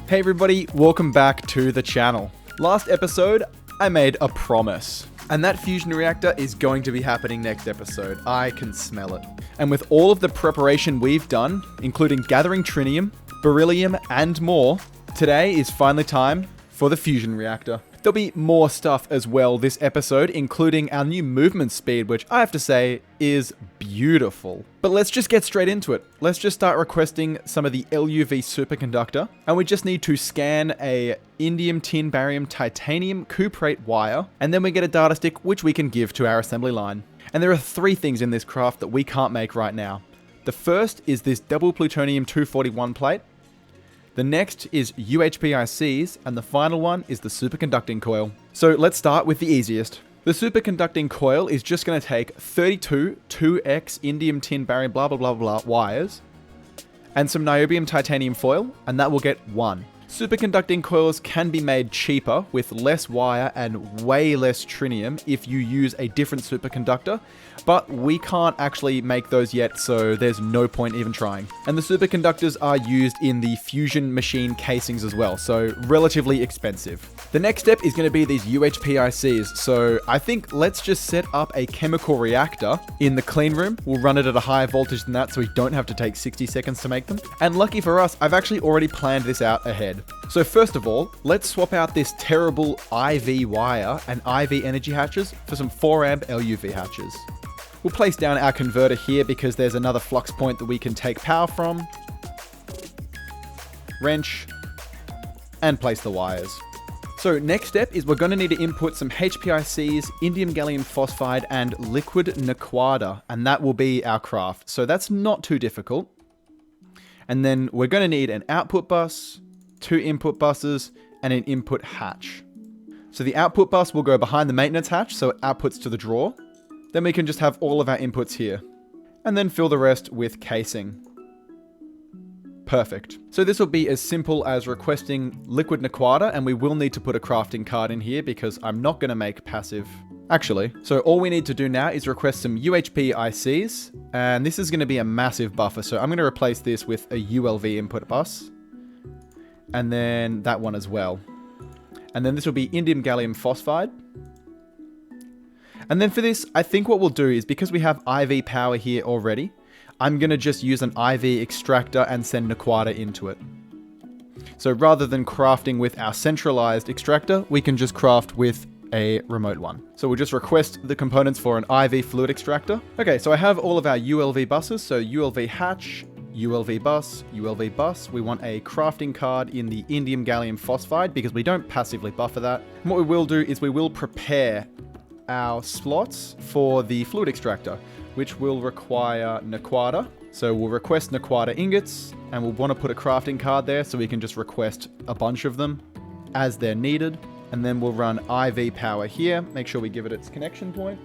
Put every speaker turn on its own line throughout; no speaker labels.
Hey everybody, welcome back to the channel. Last episode, I made a promise. And that fusion reactor is going to be happening next episode. I can smell it. And with all of the preparation we've done, including gathering trinium, beryllium, and more, today is finally time for the fusion reactor. There'll be more stuff as well this episode, including our new movement speed, which I have to say is beautiful. But let's just get straight into it. Let's just start requesting some of the LUV superconductor, and we just need to scan a indium tin barium titanium cuprate wire, and then we get a data stick which we can give to our assembly line. And there are three things in this craft that we can't make right now. The first is this double plutonium-241 plate. The next is UHPICs, and the final one is the superconducting coil. So let's start with the easiest. The superconducting coil is just going to take 32 2x indium tin barium blah blah blah blah wires and some niobium titanium foil, and that will get one. Superconducting coils can be made cheaper with less wire and way less trinium if you use a different superconductor, but we can't actually make those yet, so there's no point even trying. And the superconductors are used in the fusion machine casings as well, so relatively expensive. The next step is going to be these UHPICs, so I think let's just set up a chemical reactor in the clean room. We'll run it at a higher voltage than that so we don't have to take 60 seconds to make them. And lucky for us, I've actually already planned this out ahead. So first of all, let's swap out this terrible IV wire and IV energy hatches for some 4 amp LUV hatches. We'll place down our converter here because there's another flux point that we can take power from. Wrench. And place the wires. So next step is we're going to need to input some HPICs, indium gallium phosphide, and liquid naquadah, and that will be our craft. So that's not too difficult. And then we're going to need an output bus, 2 input buses, and an input hatch. So the output bus will go behind the maintenance hatch, so it outputs to the drawer. Then we can just have all of our inputs here. And then fill the rest with casing. Perfect. So this will be as simple as requesting liquid naquadah, and we will need to put a crafting card in here because I'm not going to make passive. Actually, so all we need to do now is request some UHP ICs, and this is going to be a massive buffer, so I'm going to replace this with a ULV input bus. And then that one as well. And then this will be indium gallium phosphide. And then for this, I think what we'll do is, because we have IV power here already, I'm going to just use an IV extractor and send naquadah into it. So rather than crafting with our centralized extractor, we can just craft with a remote one. So we'll just request the components for an IV fluid extractor. Okay, so I have all of our ULV buses. So ULV hatch, ULV bus. We want a crafting card in the indium gallium phosphide because we don't passively buffer that. And what we will do is we will prepare our slots for the fluid extractor, which will require naquadah. So we'll request naquadah ingots, and we'll want to put a crafting card there so we can just request a bunch of them as they're needed. And then we'll run IV power here, make sure we give it its connection point.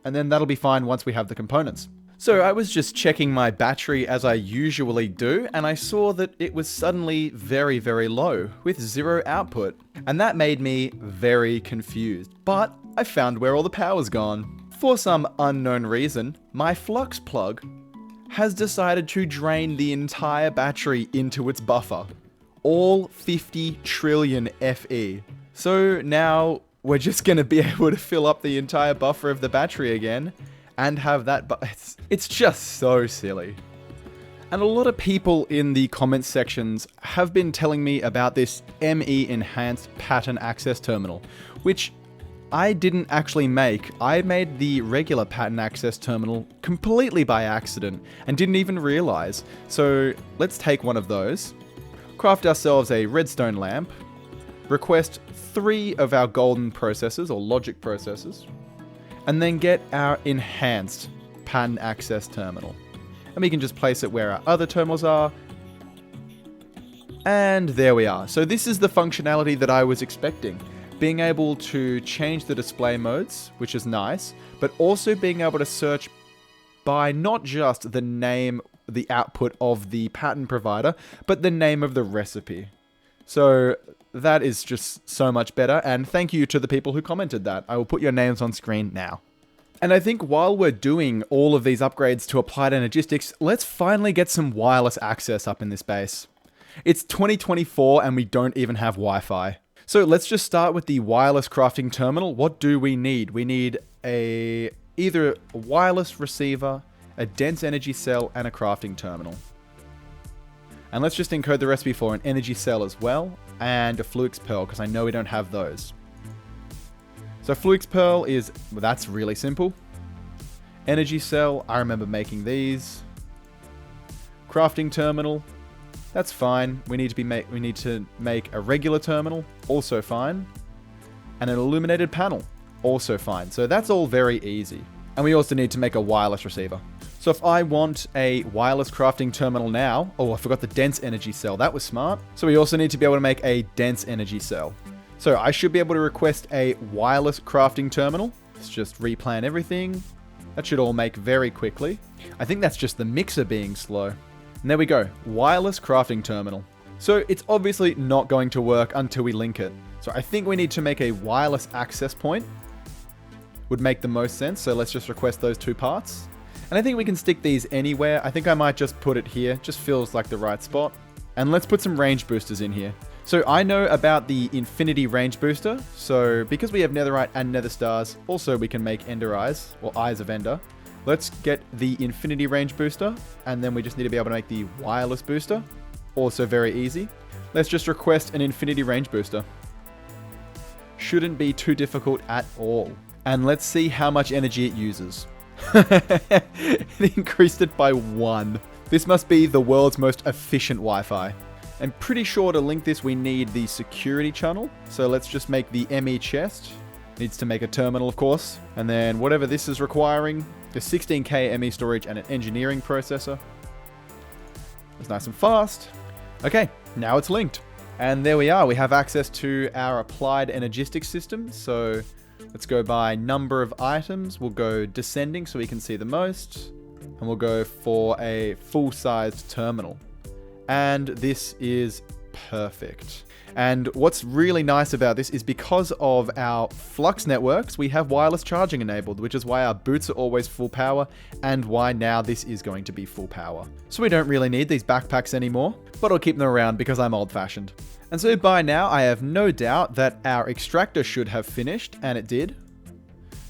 And then that'll be fine once we have the components. So I was just checking my battery as I usually do, and I saw that it was suddenly very, very low with 0 output. And that made me very confused. But I found where all the power's gone. For some unknown reason, my flux plug has decided to drain the entire battery into its buffer. All 50 trillion FE. So now we're just going to be able to fill up the entire buffer of the battery again and have that, it's just so silly. And a lot of people in the comments sections have been telling me about this ME enhanced pattern access terminal, which I didn't actually make. I made the regular pattern access terminal completely by accident and didn't even realize. So let's take one of those, craft ourselves a redstone lamp, request 3 of our golden processors or logic processors, and then get our enhanced pattern access terminal. And we can just place it where our other terminals are. And there we are. So this is the functionality that I was expecting. Being able to change the display modes, which is nice, but also being able to search by not just the name, the output of the pattern provider, but the name of the recipe. So that is just so much better, and thank you to the people who commented that. I will put your names on screen now. And I think while we're doing all of these upgrades to Applied Energistics, let's finally get some wireless access up in this base. It's 2024 and we don't even have Wi-Fi. So let's just start with the wireless crafting terminal. What do we need? We need either a wireless receiver, a dense energy cell, and a crafting terminal. And let's just encode the recipe for an energy cell as well, and a Fluix pearl, because I know we don't have those. So Fluix pearl is, well, that's really simple. Energy cell, I remember making these. Crafting terminal, that's fine. We need to make a regular terminal, also fine. And an illuminated panel, also fine. So that's all very easy. And we also need to make a wireless receiver. So if I want a wireless crafting terminal now, oh, I forgot the dense energy cell. That was smart. So we also need to be able to make a dense energy cell. So I should be able to request a wireless crafting terminal. Let's just replan everything. That should all make very quickly. I think that's just the mixer being slow. And there we go, wireless crafting terminal. So it's obviously not going to work until we link it. So I think we need to make a wireless access point. Would make the most sense. So let's just request those two parts. And I think we can stick these anywhere. I think I might just put it here. Just feels like the right spot. And let's put some range boosters in here. So I know about the infinity range booster. So because we have netherite and nether stars, also we can make ender eyes, or eyes of ender. Let's get the infinity range booster. And then we just need to be able to make the wireless booster. Also very easy. Let's just request an infinity range booster. Shouldn't be too difficult at all. And let's see how much energy it uses. It increased it by 1. This must be the world's most efficient Wi-Fi. I'm pretty sure to link this we need the security channel. So let's just make the ME chest. Needs to make a terminal, of course. And then whatever this is requiring, the 16K ME storage and an engineering processor. It's nice and fast. Okay, now it's linked. And there we are. We have access to our applied energistic system. So let's go by number of items. We'll go descending so we can see the most. And we'll go for a full-sized terminal. And this is perfect. And what's really nice about this is because of our flux networks, we have wireless charging enabled, which is why our boots are always full power and why now this is going to be full power. So we don't really need these backpacks anymore, but I'll keep them around because I'm old-fashioned. And so by now, I have no doubt that our extractor should have finished, and it did.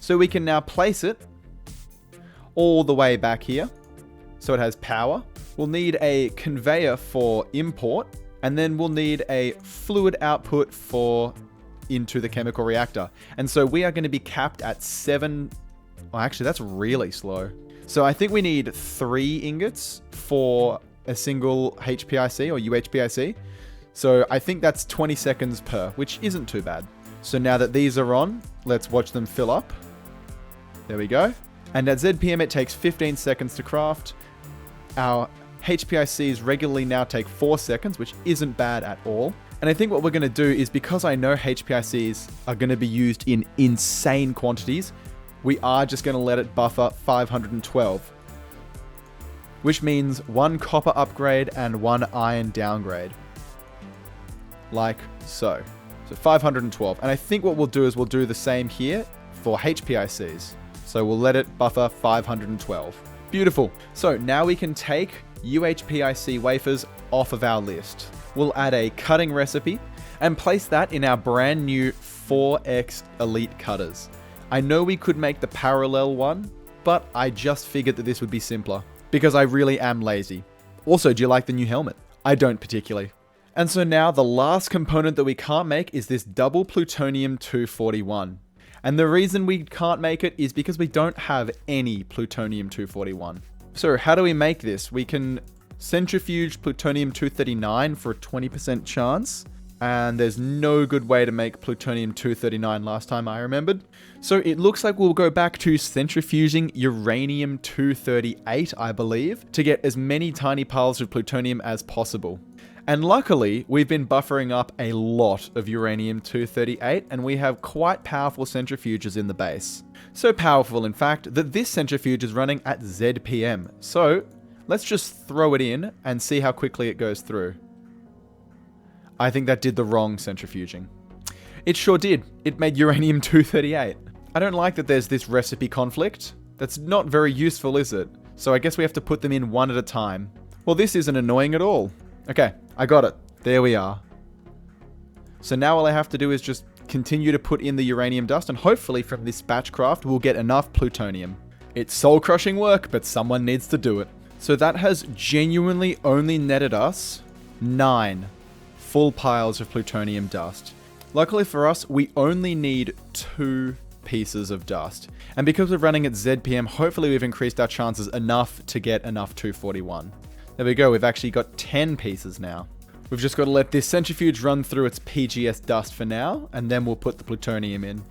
So we can now place it all the way back here. So it has power. We'll need a conveyor for import, and then we'll need a fluid output for into the chemical reactor. And so we are going to be capped at 7. Well, actually, that's really slow. So I think we need 3 ingots for a single HPIC or UHPIC. So I think that's 20 seconds per, which isn't too bad. So now that these are on, let's watch them fill up. There we go. And at ZPM, it takes 15 seconds to craft. Our HPICs regularly now take 4 seconds, which isn't bad at all. And I think what we're going to do is, because I know HPICs are going to be used in insane quantities, we are just going to let it buffer 512. Which means 1 copper upgrade and 1 iron downgrade. Like so. So 512. And I think what we'll do is we'll do the same here for HPICs. So we'll let it buffer 512. Beautiful. So now we can take UHPIC wafers off of our list. We'll add a cutting recipe and place that in our brand new 4X Elite cutters. I know we could make the parallel one, but I just figured that this would be simpler because I really am lazy. Also, do you like the new helmet? I don't particularly. And so now the last component that we can't make is this double plutonium-241. And the reason we can't make it is because we don't have any plutonium-241. So how do we make this? We can centrifuge plutonium-239 for a 20% chance. And there's no good way to make plutonium-239 last time I remembered. So it looks like we'll go back to centrifuging uranium-238, I believe, to get as many tiny piles of plutonium as possible. And luckily, we've been buffering up a lot of uranium-238, and we have quite powerful centrifuges in the base. So powerful, in fact, that this centrifuge is running at ZPM. So let's just throw it in and see how quickly it goes through. I think that did the wrong centrifuging. It sure did. It made uranium-238. I don't like that there's this recipe conflict. That's not very useful, is it? So I guess we have to put them in one at a time. Well, this isn't annoying at all. Okay, I got it. There we are. So now all I have to do is just continue to put in the uranium dust, and hopefully from this batch craft we'll get enough plutonium. It's soul-crushing work, but someone needs to do it. So that has genuinely only netted us 9 full piles of plutonium dust. Luckily for us, we only need 2 pieces of dust. And because we're running at ZPM, hopefully we've increased our chances enough to get enough 241. There we go, we've actually got 10 pieces now. We've just got to let this centrifuge run through its PGS dust for now, and then we'll put the plutonium in.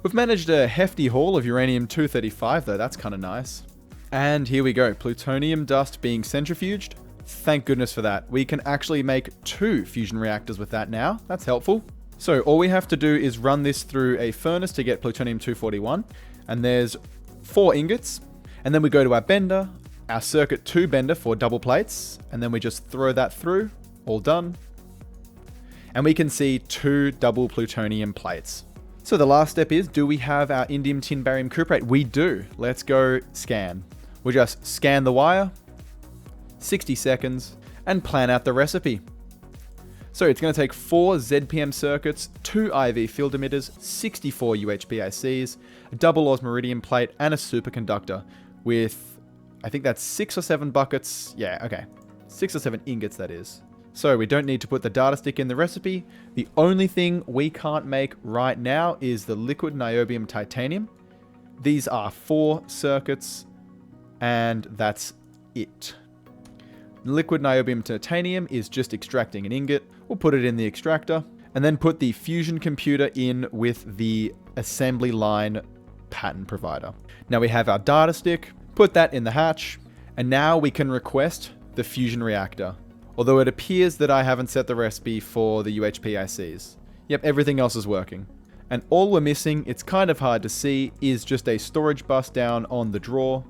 We've managed a hefty haul of uranium-235 though, that's kind of nice. And here we go, plutonium dust being centrifuged. Thank goodness for that. We can actually make 2 fusion reactors with that now, that's helpful. So all we have to do is run this through a furnace to get plutonium-241, and there's 4 ingots, and then we go to our bender, our circuit 2 bender for double plates, and then we just throw that through. All done. And we can see 2 double plutonium plates. So the last step is, do we have our indium tin barium cuprate? We do. Let's go scan. We'll just scan the wire, 60 seconds, and plan out the recipe. So it's going to take 4 ZPM circuits, 2 IV field emitters, 64 UHPACs, a double osmiridium plate, and a superconductor with, I think that's 6 or 7 buckets. Yeah, okay. 6 or 7 ingots, that is. So we don't need to put the data stick in the recipe. The only thing we can't make right now is the liquid niobium titanium. These are 4 circuits, and that's it. Liquid niobium titanium is just extracting an ingot. We'll put it in the extractor, and then put the fusion computer in with the assembly line pattern provider. Now we have our data stick, put that in the hatch, and now we can request the fusion reactor. Although it appears that I haven't set the recipe for the UHPACs. Yep, everything else is working. And all we're missing, it's kind of hard to see, is just a storage bus down on the drawer,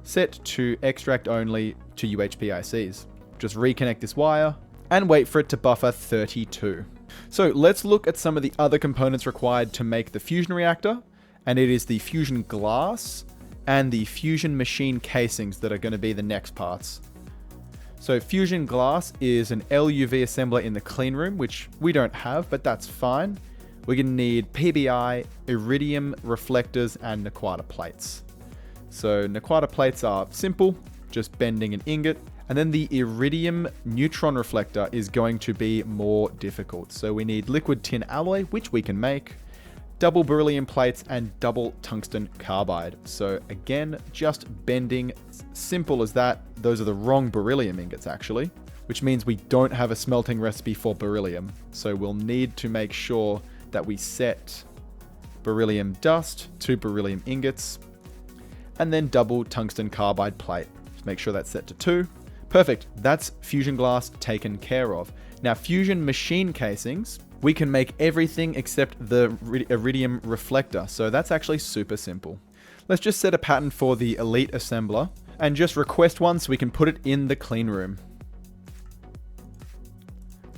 set to extract only to UHPACs. Just reconnect this wire, and wait for it to buffer 32. So let's look at some of the other components required to make the fusion reactor, and it is the fusion glass and the fusion machine casings that are going to be the next parts. So fusion glass is an LUV assembler in the clean room, which we don't have, but that's fine. We're going to need PBI, iridium reflectors, and Naquata plates. So Naquata plates are simple, just bending an ingot. And then the iridium neutron reflector is going to be more difficult. So we need liquid tin alloy, which we can make, double beryllium plates, and double tungsten carbide. So again, just bending, simple as that. Those are the wrong beryllium ingots actually, which means we don't have a smelting recipe for beryllium. So we'll need to make sure that we set beryllium dust to beryllium ingots, and then double tungsten carbide plate. Just make sure that's set to 2. Perfect, that's fusion glass taken care of. Now fusion machine casings, we can make everything except the iridium reflector, so that's actually super simple. Let's just set a pattern for the elite assembler, and just request one so we can put it in the clean room.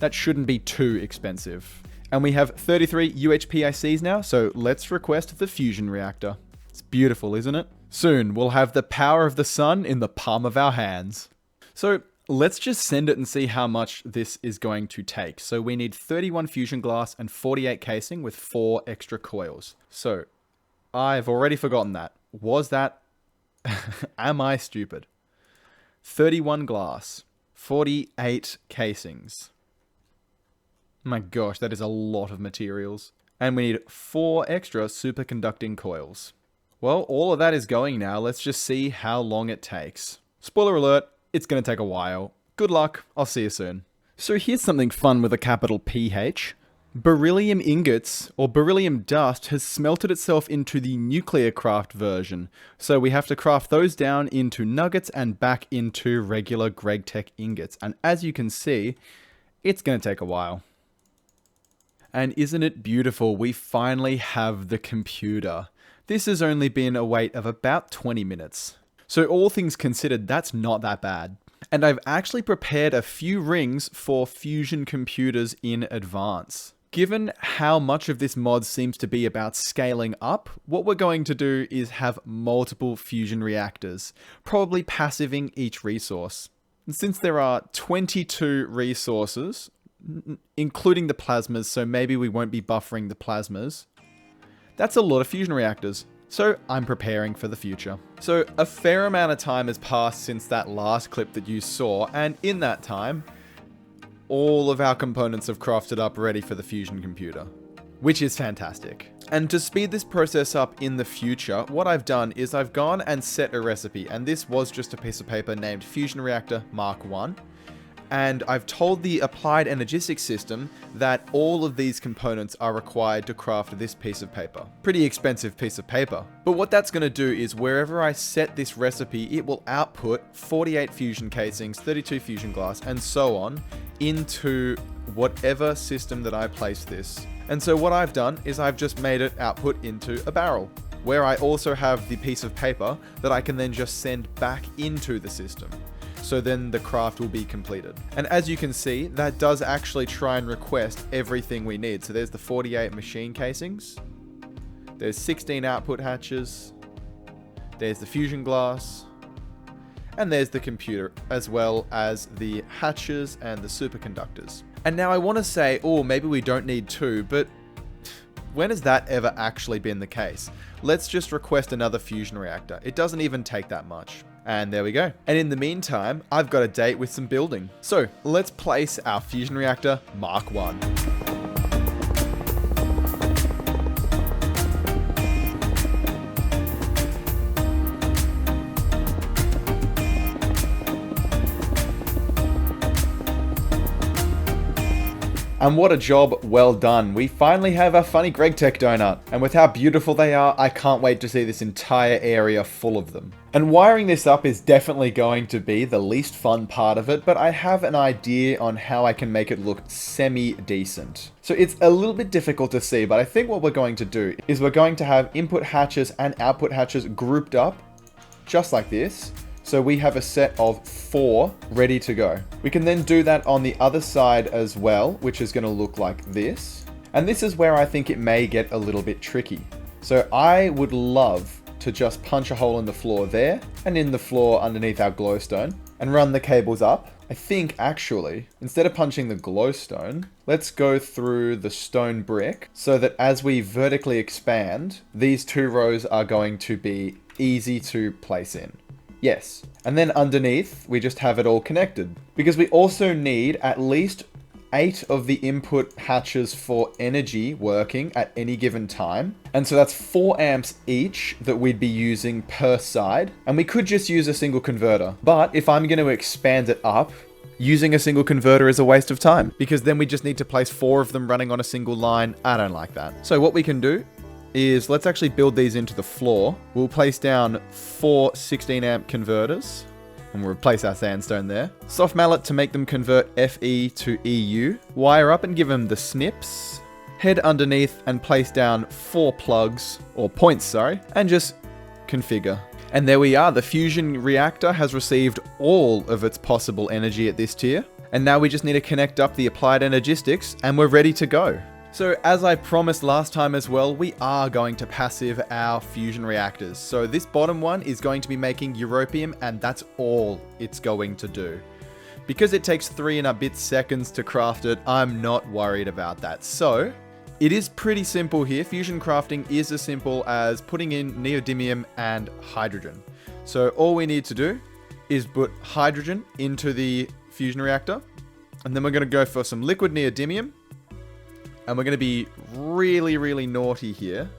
That shouldn't be too expensive. And we have 33 UHPACs now, so let's request the fusion reactor. It's beautiful, isn't it? Soon, we'll have the power of the sun in the palm of our hands. So let's just send it and see how much this is going to take. So we need 31 fusion glass and 48 casing with 4 extra coils. So I've already forgotten that. Was that... Am I stupid? 31 glass, 48 casings. My gosh, that is a lot of materials. And we need 4 extra superconducting coils. Well, all of that is going now. Let's just see how long it takes. Spoiler alert, it's going to take a while. Good luck, I'll see you soon. So here's something fun with a capital PH. Beryllium ingots, or beryllium dust, has smelted itself into the nuclear craft version. So we have to craft those down into nuggets and back into regular Gregtech ingots. And as you can see, it's going to take a while. And isn't it beautiful? We finally have the computer. This has only been a wait of about 20 minutes. So all things considered, that's not that bad. And I've actually prepared a few rings for fusion computers in advance. Given how much of this mod seems to be about scaling up, what we're going to do is have multiple fusion reactors, probably passiving each resource. And since there are 22 resources, including the plasmas, so maybe we won't be buffering the plasmas. That's a lot of fusion reactors. So I'm preparing for the future. So a fair amount of time has passed since that last clip that you saw, and in that time, all of our components have crafted up ready for the fusion computer, which is fantastic. And to speed this process up in the future, what I've done is I've gone and set a recipe, and this was just a piece of paper named Fusion Reactor Mark 1. And I've told the Applied Energistics system that all of these components are required to craft this piece of paper. Pretty expensive piece of paper. But what that's going to do is wherever I set this recipe, it will output 48 fusion casings, 32 fusion glass, and so on into whatever system that I place this. And so what I've done is I've just made it output into a barrel, where I also have the piece of paper that I can then just send back into the system. So then the craft will be completed. And as you can see, that does actually try and request everything we need. So there's the 48 machine casings. There's 16 output hatches. There's the fusion glass. And there's the computer, as well as the hatches and the superconductors. And now I want to say, oh, maybe we don't need 2, but when has that ever actually been the case? Let's just request another fusion reactor. It doesn't even take that much. And there we go. And in the meantime, I've got a date with some building. So let's place our fusion reactor Mark 1. And what a job well done. We finally have a funny Gregtech donut. And with how beautiful they are, I can't wait to see this entire area full of them. And wiring this up is definitely going to be the least fun part of it, but I have an idea on how I can make it look semi-decent. So it's a little bit difficult to see, but I think what we're going to do is we're going to have input hatches and output hatches grouped up, just like this. So we have a set of 4 ready to go. We can then do that on the other side as well, which is going to look like this. And this is where I think it may get a little bit tricky. So I would love to just punch a hole in the floor there and in the floor underneath our glowstone and run the cables up. I think actually, instead of punching the glowstone, let's go through the stone brick so that as we vertically expand, these 2 rows are going to be easy to place in. Yes. And then underneath, we just have it all connected. Because we also need at least 8 of the input hatches for energy working at any given time. And so that's 4 amps each that we'd be using per side. And we could just use a single converter. But if I'm going to expand it up, using a single converter is a waste of time. Because then we just need to place 4 of them running on a single line. I don't like that. So what we can do is let's actually build these into the floor. We'll place down 4 16 amp converters and we'll replace our sandstone there. Soft mallet to make them convert FE to EU. Wire up and give them the snips. Head underneath and place down 4 plugs, or points, sorry, and just configure. And there we are. The fusion reactor has received all of its possible energy at this tier. And now we just need to connect up the Applied Energistics and we're ready to go. So as I promised last time as well, we are going to passive our fusion reactors. So this bottom one is going to be making europium and that's all it's going to do. Because it takes 3 and a bit seconds to craft it, I'm not worried about that. So it is pretty simple here. Fusion crafting is as simple as putting in neodymium and hydrogen. So all we need to do is put hydrogen into the fusion reactor. And then we're going to go for some liquid neodymium. And we're going to be really, really naughty here.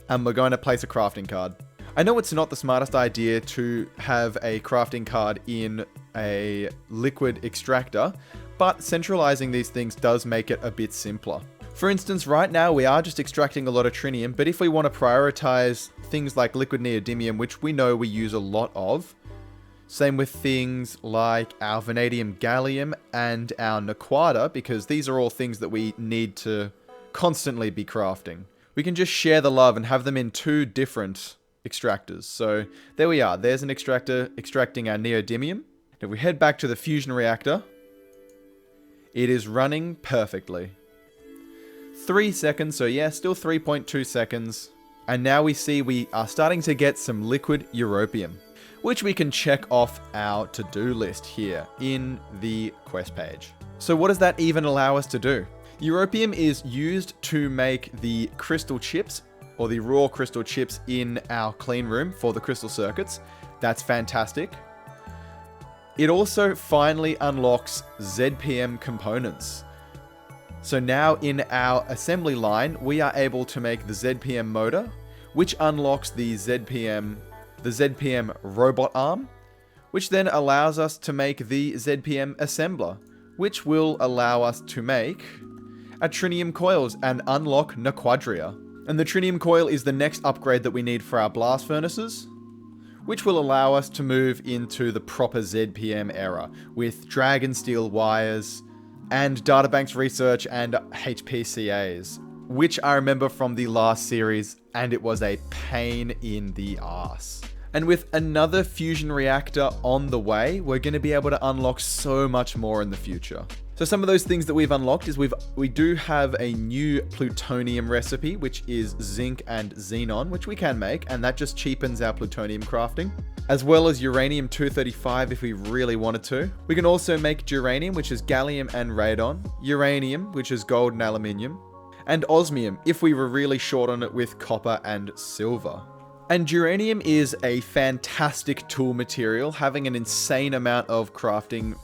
And we're going to place a crafting card. I know it's not the smartest idea to have a crafting card in a liquid extractor, but centralizing these things does make it a bit simpler. For instance, right now we are just extracting a lot of trinium, but if we want to prioritize things like liquid neodymium, which we know we use a lot of, same with things like our vanadium gallium and our naquata, because these are all things that we need to constantly be crafting. We can just share the love and have them in 2 different extractors. So there we are. There's an extractor extracting our neodymium. If we head back to the fusion reactor, it is running perfectly. 3 seconds, so yeah, still 3.2 seconds. And now we see we are starting to get some liquid europium, which we can check off our to-do list here in the quest page. So what does that even allow us to do? Europium is used to make the crystal chips, or the raw crystal chips in our clean room for the crystal circuits. That's fantastic. It also finally unlocks ZPM components. So now in our assembly line, we are able to make the ZPM motor, which unlocks the ZPM robot arm, which then allows us to make the ZPM assembler, which will allow us to make trinium coils and unlock Nequadria. And the trinium coil is the next upgrade that we need for our blast furnaces, which will allow us to move into the proper ZPM era with dragon steel wires and databanks research and HPCAs, which I remember from the last series, and it was a pain in the ass. And with another fusion reactor on the way, we're going to be able to unlock so much more in the future. So some of those things that we've unlocked is we do have a new plutonium recipe, which is zinc and xenon, which we can make, and that just cheapens our plutonium crafting, as well as uranium-235 if we really wanted to. We can also make duranium, which is gallium and radon, uranium, which is gold and aluminium, and osmium if we were really short on it with copper and silver. And uranium is a fantastic tool material, having an insane amount of crafting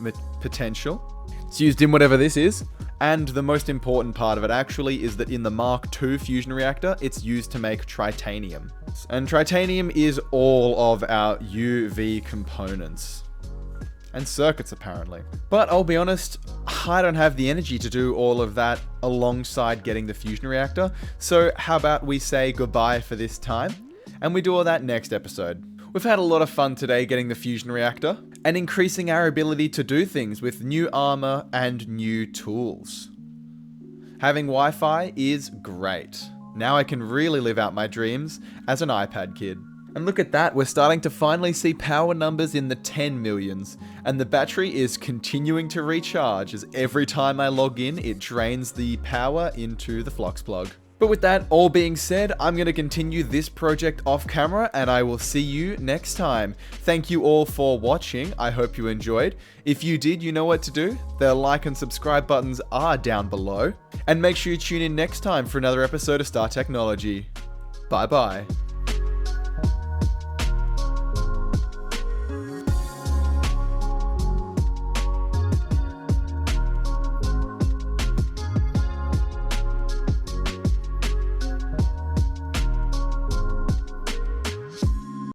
potential. It's used in whatever this is. And the most important part of it actually is that in the Mark II fusion reactor, it's used to make tritanium. And tritanium is all of our UV components. And circuits, apparently. But I'll be honest, I don't have the energy to do all of that alongside getting the fusion reactor. So how about we say goodbye for this time, and we do all that next episode. We've had a lot of fun today getting the fusion reactor and increasing our ability to do things with new armor and new tools. Having Wi-Fi is great. Now I can really live out my dreams as an iPad kid. And look at that, we're starting to finally see power numbers in the 10 millions, and the battery is continuing to recharge as every time I log in, it drains the power into the flux plug. But with that all being said, I'm going to continue this project off camera, and I will see you next time. Thank you all for watching. I hope you enjoyed. If you did, you know what to do. The like and subscribe buttons are down below. And make sure you tune in next time for another episode of Star Technology. Bye bye.